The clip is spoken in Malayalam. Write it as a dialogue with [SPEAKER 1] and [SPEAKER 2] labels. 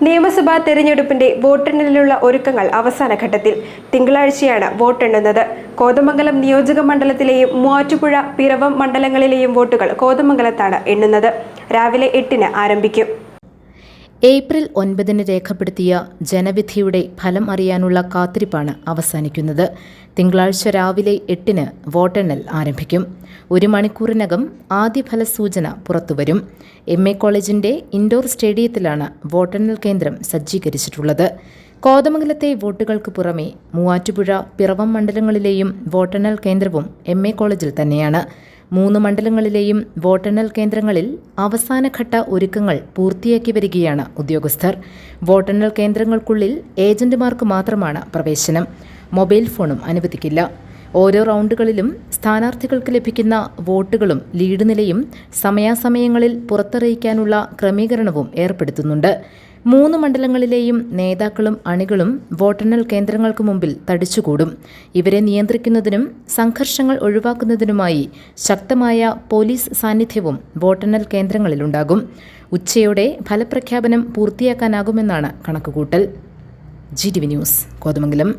[SPEAKER 1] നിയമസഭാ തെരഞ്ഞെടുപ്പിന്റെ വോട്ടെണ്ണലിനുള്ള ഒരുക്കങ്ങൾ അവസാന ഘട്ടത്തിൽ. തിങ്കളാഴ്ചയാണ് വോട്ടെണ്ണുന്നത്. കോതമംഗലം നിയോജക മണ്ഡലത്തിലെയും മൂവാറ്റുപുഴ, പിറവം മണ്ഡലങ്ങളിലെയും വോട്ടുകൾ കോതമംഗലത്താണ് എണ്ണുന്നത്. രാവിലെ 8-ന് ആരംഭിക്കും.
[SPEAKER 2] ഏപ്രിൽ 9-ന് രേഖപ്പെടുത്തിയ ജനവിധിയുടെ ഫലം അറിയാനുള്ള കാത്തിരിപ്പാണ് അവസാനിക്കുന്നത്. തിങ്കളാഴ്ച രാവിലെ 8-ന് വോട്ടെണ്ണൽ ആരംഭിക്കും. 1 മണിക്കൂറിനകം ആദ്യ ഫലസൂചന പുറത്തുവരും. MA കോളേജിന്റെ ഇൻഡോർ സ്റ്റേഡിയത്തിലാണ് വോട്ടെണ്ണൽ കേന്ദ്രം സജ്ജീകരിച്ചിട്ടുള്ളത്. കോതമംഗലത്തെ വോട്ടുകൾക്ക് പുറമെ മൂവാറ്റുപുഴ, പിറവം മണ്ഡലങ്ങളിലെയും വോട്ടെണ്ണൽ കേന്ദ്രവും MA കോളേജിൽ തന്നെയാണ്. 3 മണ്ഡലങ്ങളിലെയും വോട്ടെണ്ണൽ കേന്ദ്രങ്ങളിൽ അവസാനഘട്ട ഒരുക്കങ്ങൾ പൂർത്തിയാക്കി വരികയാണ് ഉദ്യോഗസ്ഥർ. വോട്ടെണ്ണൽ കേന്ദ്രങ്ങൾക്കുള്ളിൽ ഏജന്റുമാർക്ക് മാത്രമാണ് പ്രവേശനം. മൊബൈൽ ഫോണും അനുവദിക്കില്ല. ഓരോ റൗണ്ടുകളിലും സ്ഥാനാർത്ഥികൾക്ക് ലഭിക്കുന്ന വോട്ടുകളും ലീഡ് നിലയും സമയാസമയങ്ങളിൽ പുറത്തറിയിക്കാനുള്ള ക്രമീകരണവും ഏർപ്പെടുത്തുന്നുണ്ട്. 3 മണ്ഡലങ്ങളിലെയും നേതാക്കളും അണികളും വോട്ടെണ്ണൽ കേന്ദ്രങ്ങൾക്ക് മുമ്പിൽ തടിച്ചുകൂടും. ഇവരെ നിയന്ത്രിക്കുന്നതിനും സംഘർഷങ്ങൾ ഒഴിവാക്കുന്നതിനുമായി ശക്തമായ പോലീസ് സാന്നിധ്യവും വോട്ടെണ്ണൽ കേന്ദ്രങ്ങളിലുണ്ടാകും. ഉച്ചയോടെ ഫലപ്രഖ്യാപനം പൂർത്തിയാക്കാനാകുമെന്നാണ് കണക്കുകൂട്ടൽ. GTV news, Kothamangalam.